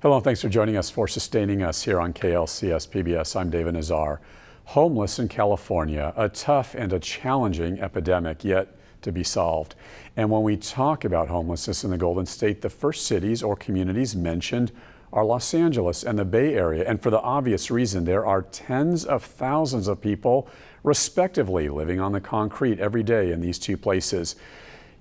Hello, and thanks for joining us for Sustaining Us here on KLCS PBS. I'm David Nazar. Homeless in California, a tough and a challenging epidemic yet to be solved. And when we talk about homelessness in the Golden State, the first cities or communities mentioned are Los Angeles and the Bay Area. And for the obvious reason, there are tens of thousands of people, respectively, living on the concrete every day in these two places.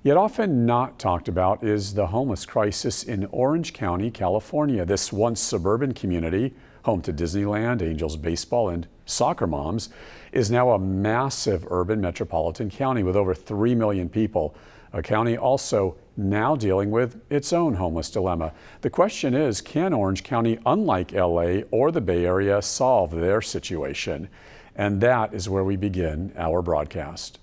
Yet often not talked about is the homeless crisis in Orange County, California. This once suburban community, home to Disneyland, Angels baseball, and soccer moms, is now a massive urban metropolitan county with over 3 million people. A county also now dealing with its own homeless dilemma. The question is, can Orange County, unlike LA or the Bay Area, solve their situation? And that is where we begin our broadcast.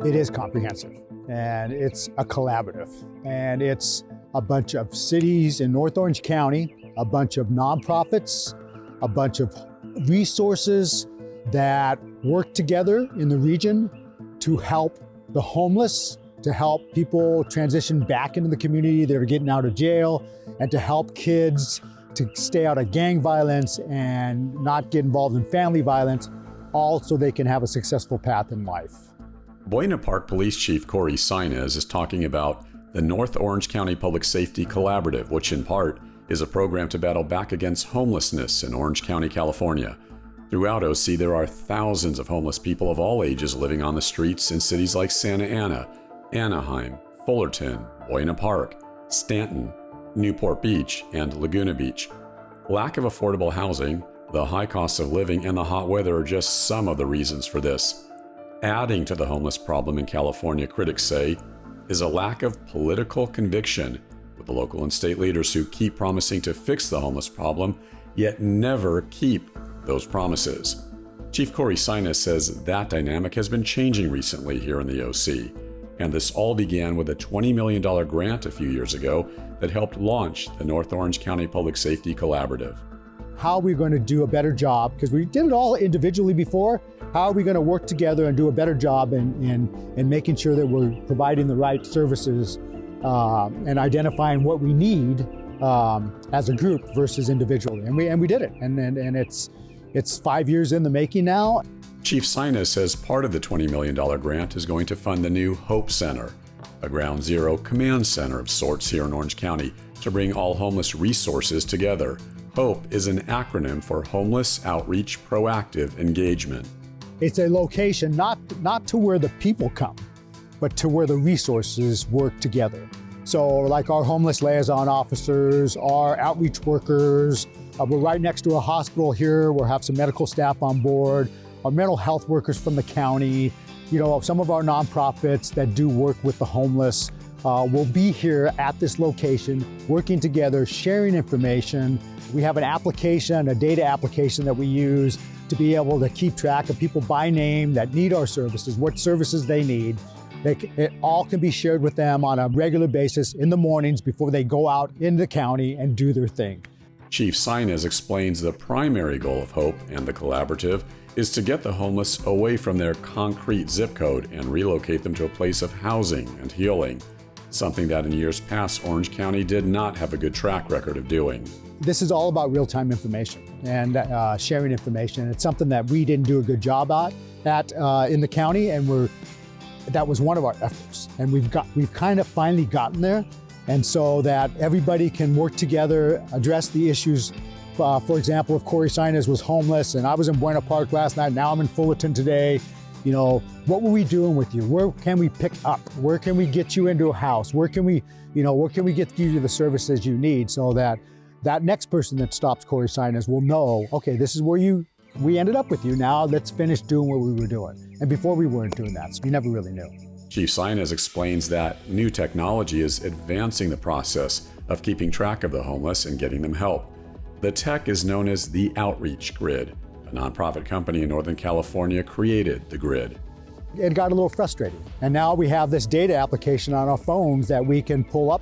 It is comprehensive, and it's a collaborative, and it's a bunch of cities in North Orange County, a bunch of nonprofits, a bunch of resources that work together in the region to help the homeless, to help people transition back into the community that are getting out of jail, and to help kids to stay out of gang violence and not get involved in family violence, all so they can have a successful path in life. Buena Park Police Chief Corey Sainez is talking about the North Orange County Public Safety Collaborative, which in part is a program to battle back against homelessness in Orange County, California. Throughout OC, there are thousands of homeless people of all ages living on the streets in cities like Santa Ana, Anaheim, Fullerton, Buena Park, Stanton, Newport Beach, and Laguna Beach. Lack of affordable housing, the high costs of living, and the hot weather are just some of the reasons for this. Adding to the homeless problem in California, critics say, is a lack of political conviction, with the local and state leaders who keep promising to fix the homeless problem, yet never keep those promises. Chief Corey Sainez says that dynamic has been changing recently here in the OC, and this all began with a $20 million grant a few years ago that helped launch the North Orange County Public Safety Collaborative. How are we going to do a better job? Because we did it all individually before. How are we going to work together and do a better job in making sure that we're providing the right services and identifying what we need as a group versus individually? And we did it. And it's 5 years in the making now. Chief Sainez says part of the $20 million grant is going to fund the new Hope Center, a ground zero command center of sorts here in Orange County to bring all homeless resources together. HOPE is an acronym for Homeless Outreach Proactive Engagement. It's a location not to where the people come, but to where the resources work together. So like our homeless liaison officers, our outreach workers, we're right next to a hospital here. We'll have some medical staff on board, our mental health workers from the county, some of our nonprofits that do work with the homeless will be here at this location, working together, sharing information. We have an application, a data application that we use to be able to keep track of people by name that need our services, what services they need. It all can be shared with them on a regular basis in the mornings before they go out in the county and do their thing. Chief Sainez explains the primary goal of HOPE and the collaborative is to get the homeless away from their concrete zip code and relocate them to a place of housing and healing, something that in years past Orange County did not have a good track record of doing. This is all about real-time information and sharing information. It's something that we didn't do a good job at in the county, and that was one of our efforts. And we've kind of finally gotten there, and so that everybody can work together, address the issues. For example, if Corey Sainez was homeless and I was in Buena Park last night, now I'm in Fullerton today, what were we doing with you? Where can we pick up? Where can we get you into a house? Where can we get you to the services you need, so that next person that stops Corey Sainez will know, okay, this is where we ended up with you. Now let's finish doing what we were doing. And before we weren't doing that, so we never really knew. Chief Sainez explains that new technology is advancing the process of keeping track of the homeless and getting them help. The tech is known as the Outreach Grid. A nonprofit company in Northern California created the grid. It got a little frustrating. And now we have this data application on our phones that we can pull up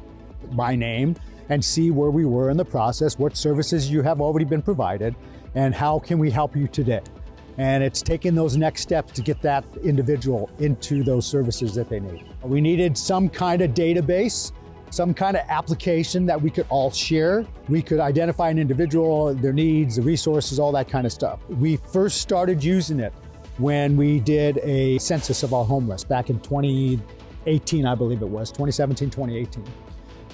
by name and see where we were in the process, what services you have already been provided, and how can we help you today. And it's taking those next steps to get that individual into those services that they need. We needed some kind of database, some kind of application that we could all share. We could identify an individual, their needs, the resources, all that kind of stuff. We first started using it when we did a census of our homeless back in 2018, I believe it was, 2017, 2018.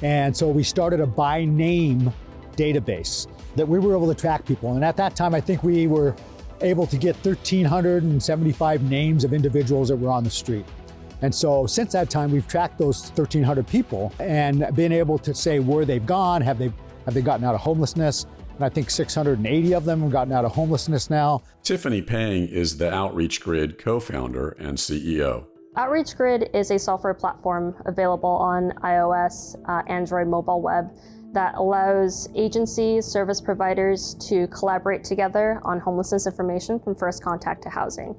And so we started a by name database that we were able to track people. And at that time, I think we were able to get 1,375 names of individuals that were on the street. And so since that time, we've tracked those 1,300 people and been able to say where they've gone, have they gotten out of homelessness? And I think 680 of them have gotten out of homelessness now. Tiffany Pang is the Outreach Grid co-founder and CEO. Outreach Grid is a software platform available on iOS, Android mobile web that allows agencies, service providers to collaborate together on homelessness information from first contact to housing.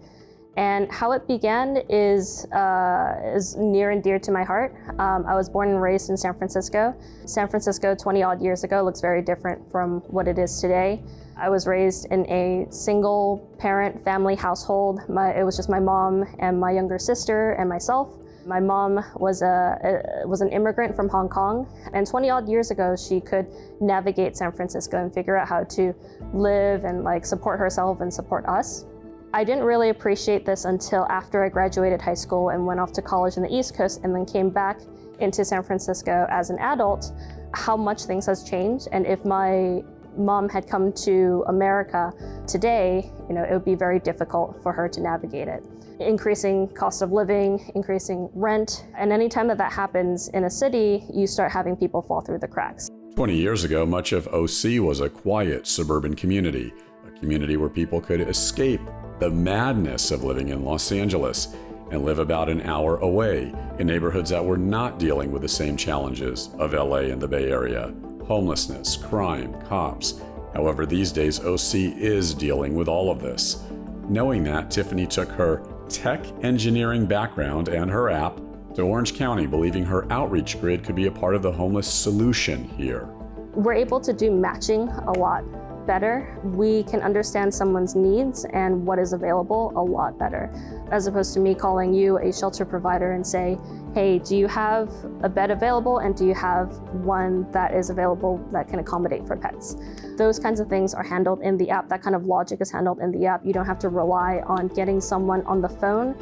And how it began is near and dear to my heart. I was born and raised in San Francisco. San Francisco 20 odd years ago looks very different from what it is today. I was raised in a single parent family household. It was just my mom and my younger sister and myself. My mom was an immigrant from Hong Kong, and 20 odd years ago, she could navigate San Francisco and figure out how to live and support herself and support us. I didn't really appreciate this until after I graduated high school and went off to college in the East Coast and then came back into San Francisco as an adult, how much things has changed. And if my mom had come to America today, it would be very difficult for her to navigate it. Increasing cost of living, increasing rent, and anytime that happens in a city, you start having people fall through the cracks. 20 years ago, much of OC was a quiet suburban community, a community where people could escape the madness of living in Los Angeles and live about an hour away in neighborhoods that were not dealing with the same challenges of LA and the Bay Area: homelessness, crime, cops. However, these days, OC is dealing with all of this. Knowing that, Tiffany took her tech engineering background and her app to Orange County, believing her outreach grid could be a part of the homeless solution here. We're able to do matching a lot better. We can understand someone's needs and what is available a lot better, as opposed to me calling you, a shelter provider, and say, hey, do you have a bed available, and do you have one that is available that can accommodate for pets? Those kinds of things are handled in the app. That kind of logic is handled in the app. You don't have to rely on getting someone on the phone.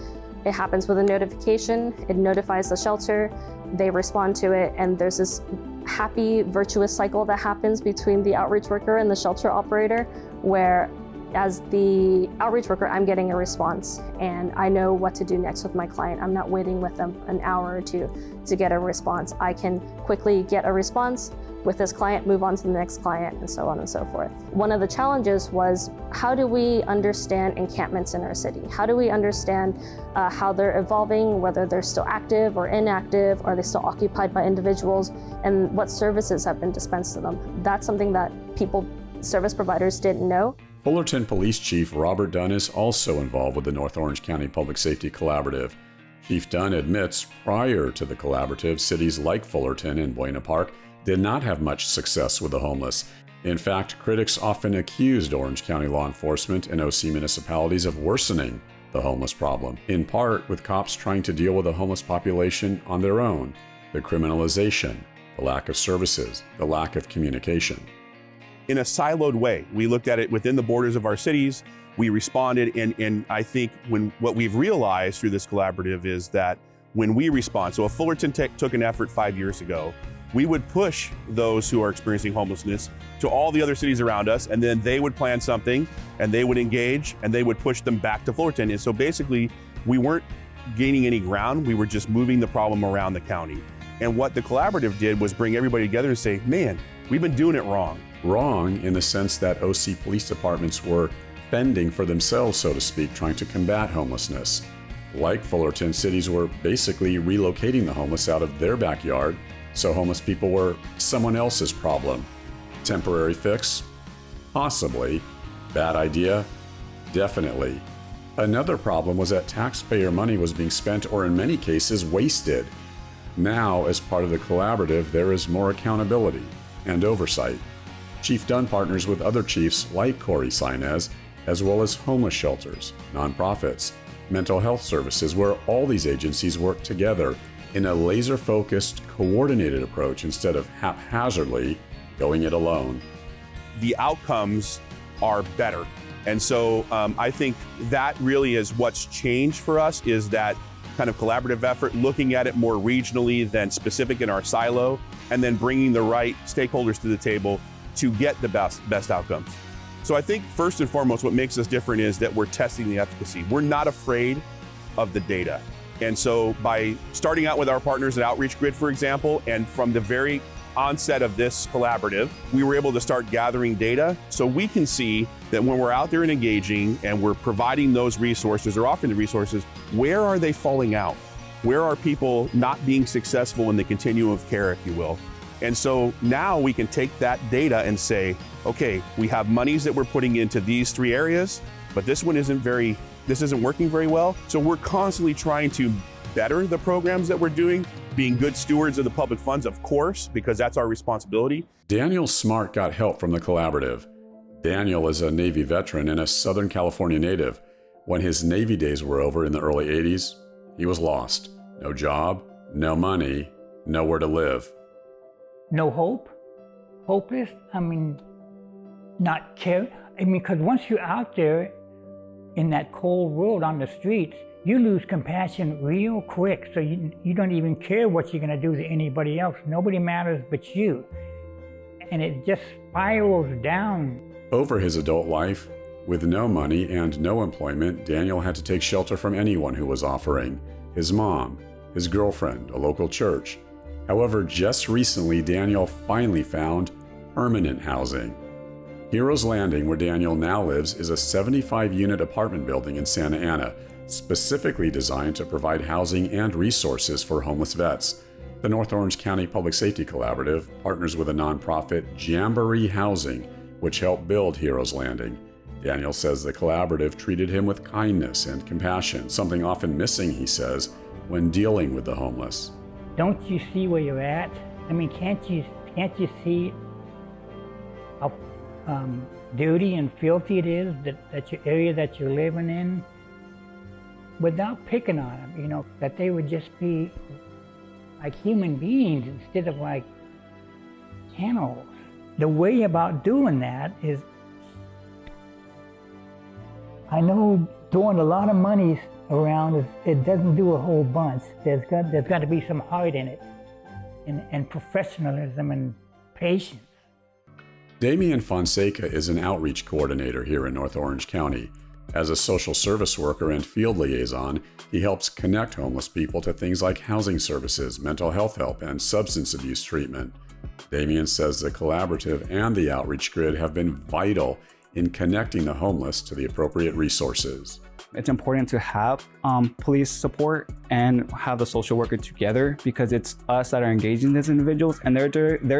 It happens with a notification. It notifies the shelter, they respond to it, and there's this happy, virtuous cycle that happens between the outreach worker and the shelter operator, where as the outreach worker, I'm getting a response and I know what to do next with my client. I'm not waiting with them an hour or two to get a response. I can quickly get a response with this client, move on to the next client, and so on and so forth. One of the challenges was, how do we understand encampments in our city? How do we understand how they're evolving, whether they're still active or inactive, are they still occupied by individuals, and what services have been dispensed to them? That's something that service providers didn't know. Fullerton Police Chief Robert Dunn is also involved with the North Orange County Public Safety Collaborative. Chief Dunn admits prior to the collaborative, cities like Fullerton and Buena Park did not have much success with the homeless. In fact, critics often accused Orange County law enforcement and OC municipalities of worsening the homeless problem, in part with cops trying to deal with the homeless population on their own, the criminalization, the lack of services, the lack of communication. In a siloed way, we looked at it within the borders of our cities, we responded, and I think what we've realized through this collaborative is that when we respond, so if Fullerton took an effort 5 years ago, we would push those who are experiencing homelessness to all the other cities around us, and then they would plan something, and they would engage, and they would push them back to Fullerton. And so basically, we weren't gaining any ground, we were just moving the problem around the county. And what the collaborative did was bring everybody together and say, man, we've been doing it wrong. Wrong in the sense that OC police departments were fending for themselves, so to speak, trying to combat homelessness. Like Fullerton, cities were basically relocating the homeless out of their backyard, so homeless people were someone else's problem. Temporary fix? Possibly. Bad idea? Definitely. Another problem was that taxpayer money was being spent, or in many cases, wasted. Now, as part of the collaborative, there is more accountability and oversight. Chief Dunn partners with other chiefs like Corey Sainez as well as homeless shelters, nonprofits, mental health services, where all these agencies work together in a laser-focused, coordinated approach instead of haphazardly going it alone. The outcomes are better. And so I think that really is what's changed for us, is that kind of collaborative effort, looking at it more regionally than specific in our silo, and then bringing the right stakeholders to the table to get the best outcomes. So I think first and foremost, what makes us different is that we're testing the efficacy. We're not afraid of the data. And so by starting out with our partners at Outreach Grid, for example, and from the very onset of this collaborative, we were able to start gathering data so we can see that when we're out there and engaging and we're providing those resources or offering the resources, where are they falling out? Where are people not being successful in the continuum of care, if you will? And so now we can take that data and say, okay, we have monies that we're putting into these 3 areas, but this isn't working very well. So we're constantly trying to better the programs that we're doing, being good stewards of the public funds, of course, because that's our responsibility. Daniel Smart got help from the collaborative. Daniel is a Navy veteran and a Southern California native. When his Navy days were over in the early 80s, he was lost. No job, no money, nowhere to live. No hope, hopeless. Not care. Because once you're out there in that cold world on the streets, you lose compassion real quick. So you don't even care what you're going to do to anybody else. Nobody matters but you. And it just spirals down. Over his adult life, with no money and no employment, Daniel had to take shelter from anyone who was offering. His mom, his girlfriend, a local church. However, just recently, Daniel finally found permanent housing. Heroes Landing, where Daniel now lives, is a 75-unit apartment building in Santa Ana, specifically designed to provide housing and resources for homeless vets. The North Orange County Public Safety Collaborative partners with a nonprofit, Jamboree Housing, which helped build Heroes Landing. Daniel says the collaborative treated him with kindness and compassion, something often missing, he says, when dealing with the homeless. Don't you see where you're at? Can't you see how dirty and filthy it is, that your area that you're living in? Without picking on them, that they would just be like human beings instead of like animals. The way about doing that is, I know throwing a lot of money around, it doesn't do a whole bunch. There's got to be some heart in it, and professionalism and patience. Damian Fonseca is an outreach coordinator here in North Orange County. As a social service worker and field liaison, he helps connect homeless people to things like housing services, mental health help, and substance abuse treatment. Damian says the collaborative and the outreach grid have been vital in connecting the homeless to the appropriate resources. It's important to have police support and have the social worker together, because it's us that are engaging these individuals, and they're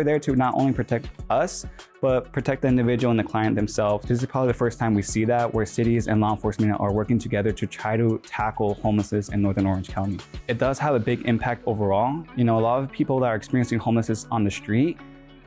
there to not only protect us, but protect the individual and the client themselves. This is probably the first time we see that, where cities and law enforcement are working together to try to tackle homelessness in Northern Orange County. It does have a big impact overall. A lot of people that are experiencing homelessness on the street,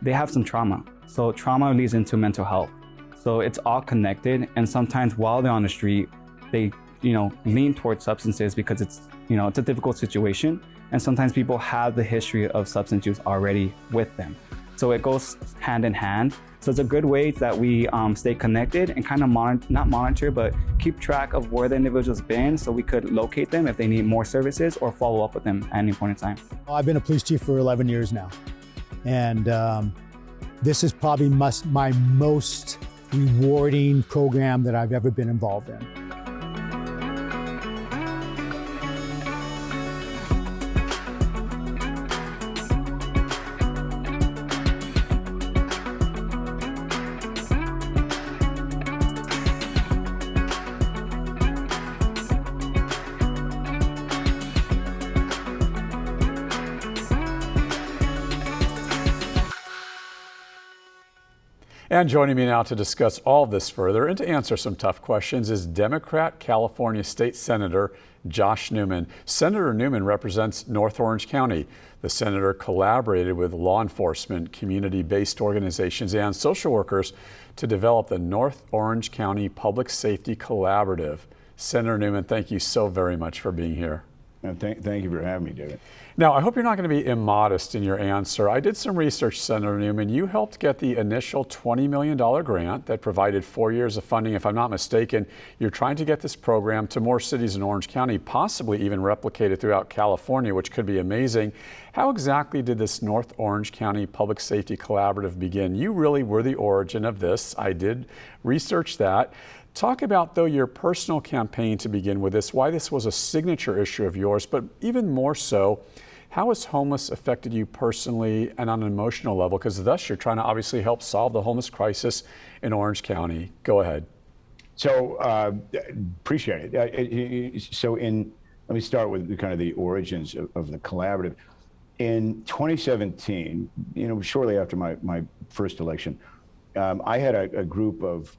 they have some trauma. So trauma leads into mental health. So it's all connected, and sometimes while they're on the street, they lean towards substances because it's a difficult situation, and sometimes people have the history of substance use already with them. So it goes hand in hand. So it's a good way that we stay connected and kind of not monitor, but keep track of where the individual's been, so we could locate them if they need more services or follow up with them at any point in time. I've been a police chief for 11 years now, and this is probably my most rewarding program that I've ever been involved in. And joining me now to discuss all of this further and to answer some tough questions is Democrat California State Senator Josh Newman. Senator Newman represents North Orange County. The senator collaborated with law enforcement, community-based organizations, and social workers to develop the North Orange County Public Safety Collaborative. Senator Newman, thank you so very much for being here. Thank you for having me, David. Now, I hope you're not going to be immodest in your answer. I did some research, Senator Newman. You helped get the initial $20 million grant that provided 4 years of funding. If I'm not mistaken, you're trying to get this program to more cities in Orange County, possibly even replicate it throughout California, which could be amazing. How exactly did this North Orange County Public Safety Collaborative begin? You really were the origin of this. I did research that. Talk about, though, your personal campaign to begin with this, why this was a signature issue of yours, but even more so, how has homeless affected you personally and on an emotional level? Because thus you're trying to obviously help solve the homeless crisis in Orange County. Go ahead. So appreciate it. Let me start with kind of the origins of the collaborative. In 2017, shortly after my first election, I had a group of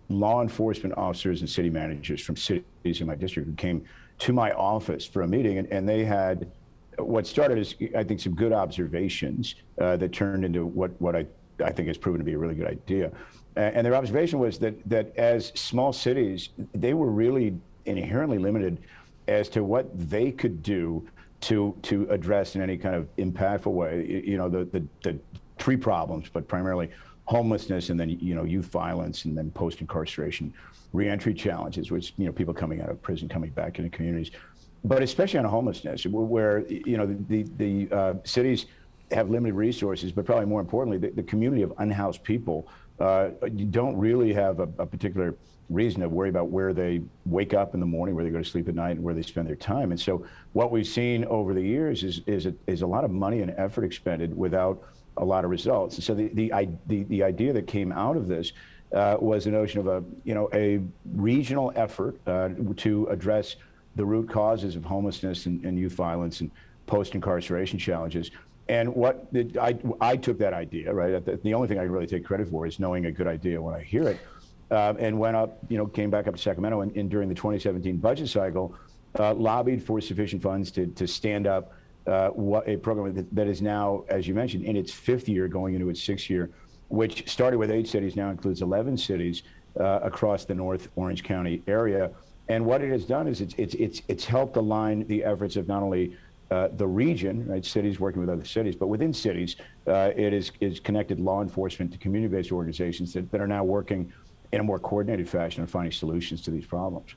law enforcement officers and city managers from cities in my district who came to my office for a meeting, and they had what started as, I think, some good observations that turned into what I think has proven to be a really good idea. And their observation was that as small cities, they were really inherently limited as to what they could do to address in any kind of impactful way, the three problems, but primarily homelessness, and then youth violence, and then post-incarceration reentry challenges, which people coming out of prison, coming back into communities. But especially on homelessness, where the cities have limited resources, but probably more importantly, the community of unhoused people don't really have a particular reason to worry about where they wake up in the morning, where they go to sleep at night, and where they spend their time. And so what we've seen over the years is a lot of money and effort expended without a lot of results. And so the idea that came out of this was the notion of a regional effort to address the root causes of homelessness and youth violence and post-incarceration challenges. And I took that idea, right? The only thing I can really take credit for is knowing a good idea when I hear it, and went up, came back up to Sacramento, and during the 2017 budget cycle, lobbied for sufficient funds to stand up a program that is now, as you mentioned, in its 5th year, going into its 6th year, which started with 8 cities, now includes 11 cities across the North Orange County area. And what it has done is it's helped align the efforts of not only the region, right, cities working with other cities, but within cities, it is connected law enforcement to community-based organizations that are now working in a more coordinated fashion on finding solutions to these problems.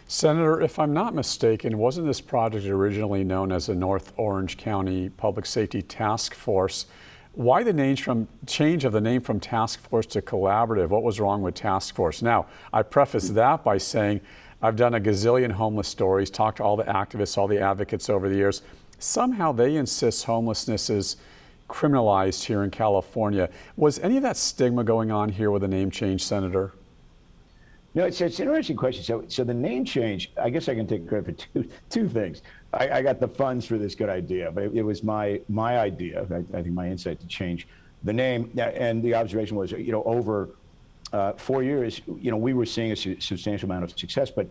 Senator, if I'm not mistaken, wasn't this project originally known as the North Orange County Public Safety Task Force? Why the change of the name from Task Force to Collaborative? What was wrong with Task Force? Now, I preface that by saying I've done a gazillion homeless stories, talked to all the activists, all the advocates over the years. Somehow they insist homelessness is criminalized here in California. Was any of that stigma going on here with the name change, Senator? No, it's an interesting question. So the name change, I guess I can take credit for two things. I got the funds for this good idea, but it was my idea, I think my insight, to change the name. And the observation was, over 4 years, we were seeing a substantial amount of success, but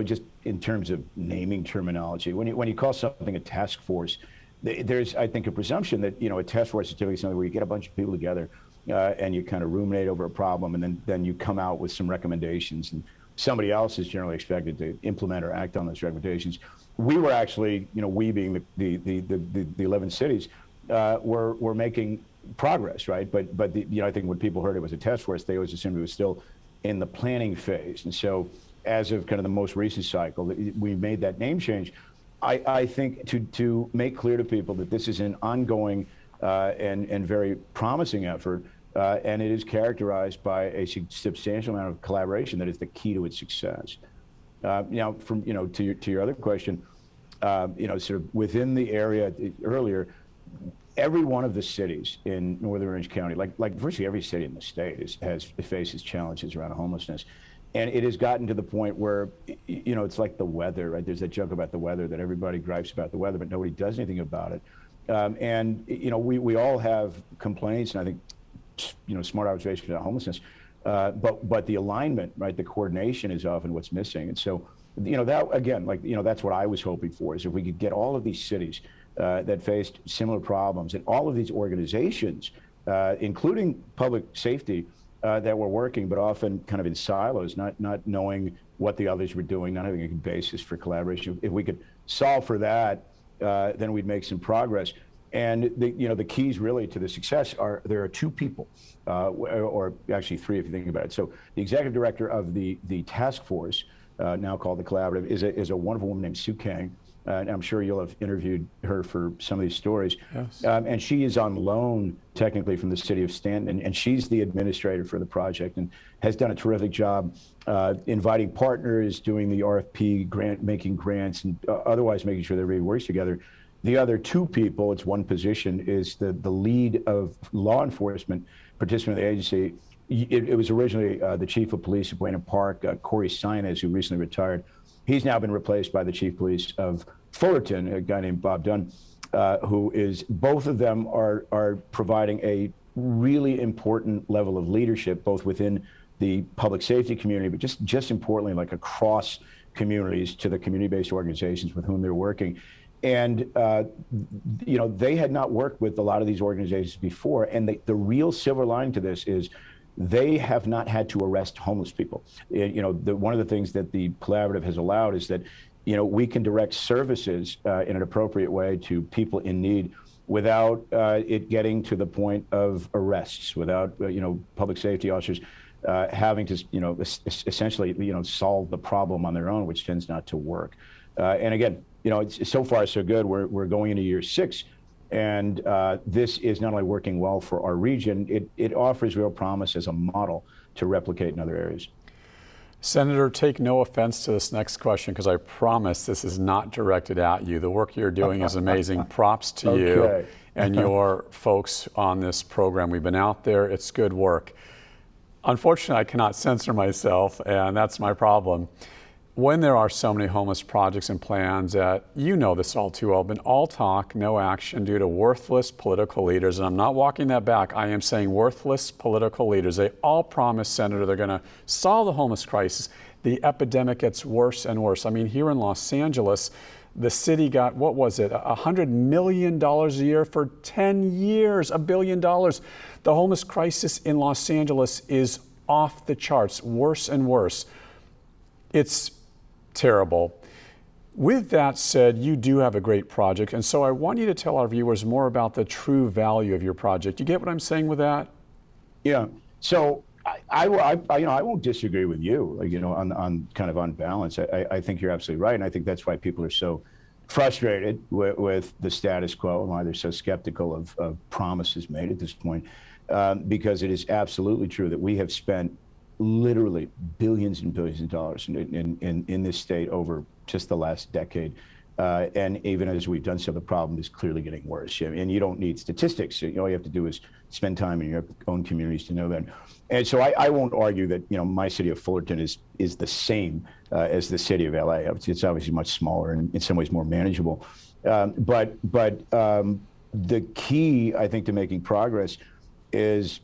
just in terms of naming terminology, when you call something a task force, there's, I think, a presumption that a task force is typically something where you get a bunch of people together and you kind of ruminate over a problem, and then you come out with some recommendations, and somebody else is generally expected to implement or act on those recommendations. We were actually, we being the 11 cities, were making progress, right? But I think when people heard it was a task force, they always assumed it was still in the planning phase. And so, as of kind of the most recent cycle, we made that name change. I think to make clear to people that this is an ongoing and very promising effort, and it is characterized by a substantial amount of collaboration that is the key to its success. Now, to your other question, sort of within the area earlier, every one of the cities in Northern Orange County, like virtually every city in the state, faces challenges around homelessness. And it has gotten to the point where, it's like the weather, right? There's that joke about the weather that everybody gripes about the weather, but nobody does anything about it. We all have complaints, and I think smart observation about homelessness. But the alignment, right, the coordination is often what's missing. And so, that again, that's what I was hoping for, is if we could get all of these cities that faced similar problems and all of these organizations, including public safety, that were working, but often kind of in silos, not knowing what the others were doing, not having a good basis for collaboration. If we could solve for that, then we'd make some progress. And the keys really to the success there are two people, or actually three if you think about it. So the executive director of the task force, now called the Collaborative, is a wonderful woman named Sue Kang. And I'm sure you'll have interviewed her for some of these stories. Yes. And she is on loan, technically, from the city of Stanton. And she's the administrator for the project and has done a terrific job inviting partners, doing the RFP, making grants, and otherwise making sure that everybody works together. The other two people, it's one position, is the lead of law enforcement participant of the agency. It was originally the chief of police of Buena Park, Corey Sinez, who recently retired. He's now been replaced by the chief of police of Fullerton, a guy named Bob Dunn, who is, both of them are providing a really important level of leadership, both within the public safety community, but just importantly, like across communities, to the community-based organizations with whom they're working. And, they had not worked with a lot of these organizations before. And the real silver lining to this is they have not had to arrest homeless people. One of the things that the Collaborative has allowed is that, we can direct services in an appropriate way to people in need without it getting to the point of arrests, without, public safety officers having to, essentially, solve the problem on their own, which tends not to work. And again, it's so far so good. We're going into year 6. And this is not only working well for our region, it offers real promise as a model to replicate in other areas. Senator, take no offense to this next question, because I promise this is not directed at you. The work you're doing is amazing. Props to you and your folks on this program. We've been out there. It's good work. Unfortunately, I cannot censor myself, and that's my problem. When there are so many homeless projects and plans that, this all too well, been all talk, no action due to worthless political leaders, and I'm not walking that back, I am saying worthless political leaders. They all promise, Senator, they're gonna solve the homeless crisis. The epidemic gets worse and worse. I mean, here in Los Angeles, the city got, what was it, $100 million a year for 10 years, $1 billion. The homeless crisis in Los Angeles is off the charts, worse and worse. It's terrible. With that said, you do have a great project, and so I want you to tell our viewers more about the true value of your project. You get what I'm saying with that? Yeah. So I won't disagree with you. On kind of on balance, I think you're absolutely right, and I think that's why people are so frustrated with the status quo and why they're so skeptical of promises made at this point, because it is absolutely true that we have spent literally billions and billions of dollars in this state over just the last decade. And even as we've done so, the problem is clearly getting worse. And you don't need statistics. All you have to do is spend time in your own communities to know that. And so I won't argue that, my city of Fullerton is the same as the city of LA. It's obviously much smaller and in some ways more manageable. But the key, I think, to making progress is,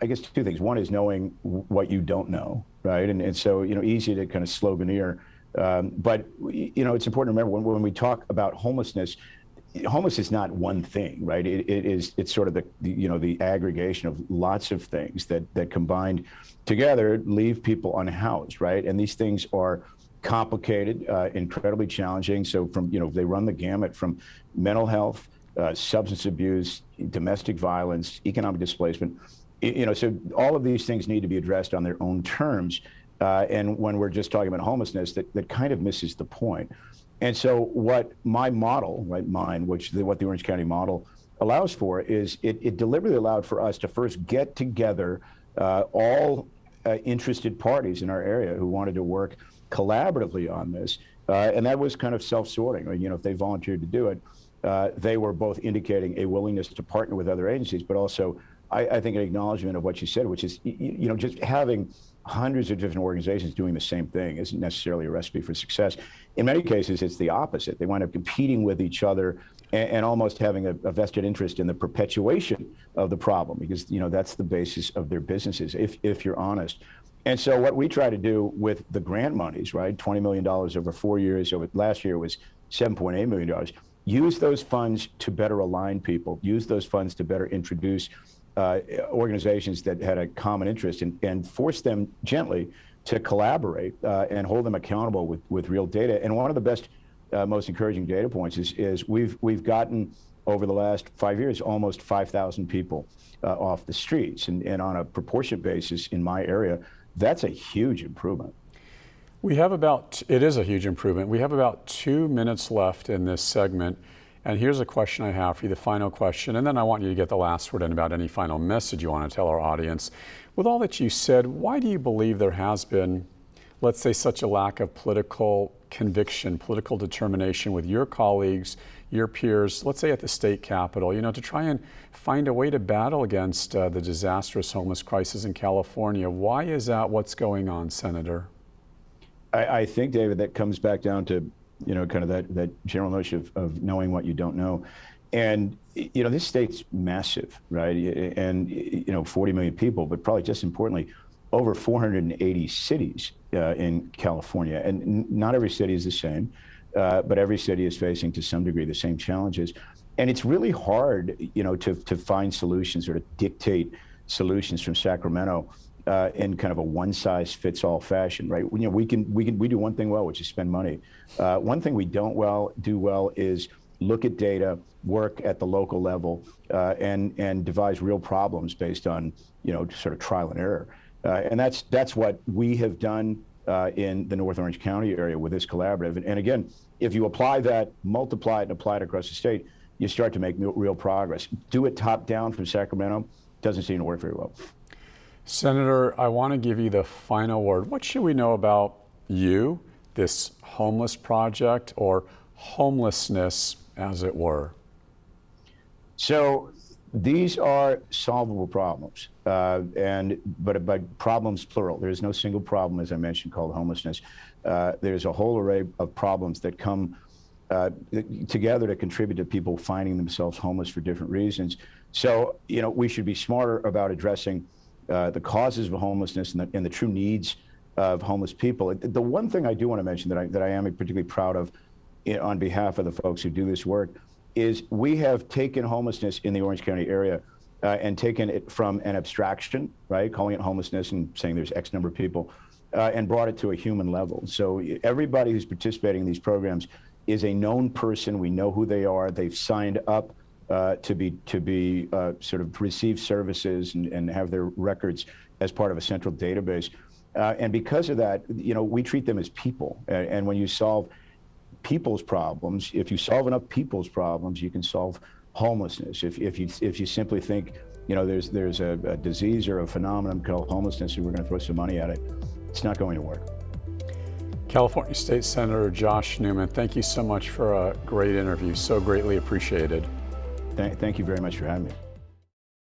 I guess, two things. One is knowing what you don't know, right? And so, easy to kind of sloganeer. But, it's important to remember when we talk about homelessness is not one thing, right? It's sort of the aggregation of lots of things that combined together leave people unhoused, right? And these things are complicated, incredibly challenging. So they run the gamut from mental health, substance abuse, domestic violence, economic displacement. So all of these things need to be addressed on their own terms. And when we're just talking about homelessness, that kind of misses the point. And so what my model, right, what the Orange County model allows for is it deliberately allowed for us to first get together all interested parties in our area who wanted to work collaboratively on this. And that was kind of self-sorting. If they volunteered to do it, they were both indicating a willingness to partner with other agencies, but also I think an acknowledgement of what you said, which is, just having hundreds of different organizations doing the same thing isn't necessarily a recipe for success. In many cases, it's the opposite. They wind up competing with each other and almost having a vested interest in the perpetuation of the problem, because that's the basis of their businesses, if you're honest. And so what we try to do with the grant monies, right, $20 million over 4 years, over last year was $7.8 million, use those funds to better align people, use those funds to better introduce organizations that had a common interest, and force them gently to collaborate and hold them accountable with real data. And one of the best, most encouraging data points is we've gotten, over the last 5 years, almost 5,000 people off the streets. And on a proportionate basis in my area, that's a huge improvement. It is a huge improvement. We have about 2 minutes left in this segment. And here's a question I have for you, the final question, and then I want you to get the last word in about any final message you want to tell our audience. With all that you said, why do you believe there has been, let's say, such a lack of political conviction, political determination with your colleagues, your peers, let's say at the state capitol, to try and find a way to battle against the disastrous homeless crisis in California? Why is that? What's going on, Senator? I think, David, that comes back down to, kind of that general notion of knowing what you don't know. And, this state's massive, right? And, 40 million people, but probably just importantly, over 480 cities in California. And not every city is the same, but every city is facing to some degree the same challenges. And it's really hard, to find solutions or to dictate solutions from Sacramento in kind of a one-size-fits-all fashion, right? We do one thing well, which is spend money. One thing we don't do well is look at data, work at the local level, and devise real problems based on, sort of trial and error. And that's what we have done in the North Orange County area with this collaborative. And again, if you apply that, multiply it, and apply it across the state, you start to make real progress. Do it top down from Sacramento, doesn't seem to work very well. Senator, I want to give you the final word. What should we know about you, this homeless project, or homelessness, as it were? So these are solvable problems, but problems plural. There is no single problem, as I mentioned, called homelessness. There's a whole array of problems that come together to contribute to people finding themselves homeless for different reasons. So, we should be smarter about addressing the causes of homelessness and the true needs of homeless people. The one thing I do want to mention that I am particularly proud of on behalf of the folks who do this work is we have taken homelessness in the Orange County area and taken it from an abstraction, right, calling it homelessness and saying there's X number of people, and brought it to a human level. So everybody who's participating in these programs is a known person. We know who they are. They've signed up to sort of receive services and have their records as part of a central database. And because of that, we treat them as people. And when you solve people's problems, if you solve enough people's problems, you can solve homelessness. If you simply think, there's a disease or a phenomenon called homelessness and we're going to throw some money at it, it's not going to work. California State Senator Josh Newman, thank you so much for a great interview. So greatly appreciated. Thank you very much for having me.